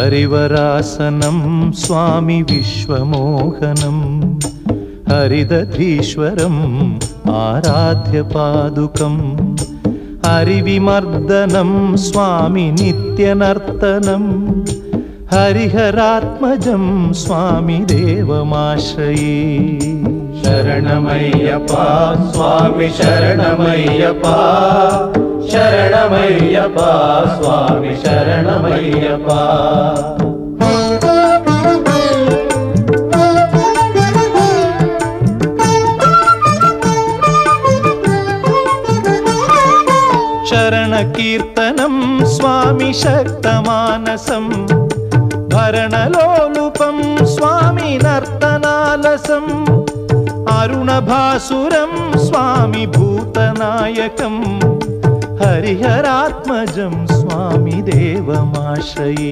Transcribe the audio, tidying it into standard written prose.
हरिवरासनं स्वामी विश्वमोहनं हरिदधीश्वरम् आराध्य पादुकम् हरिविमर्दनं स्वामी नित्यनर्तनं हरिहरात्मजं स्वामी देवमाश्रये। शरणमय्यप्पा स्वामी शरणमय्यप्पा शरणमय्यप्पा स्वामी शरणमय्यप्पा। शरणकीर्तनं स्वामी शक्तमानसं भरणलोलुपं स्वामी नर्तनालसम् अरुणभासुरं स्वामी भूतनायकं हरिहरात्मजं स्वामी देवमाश्रये।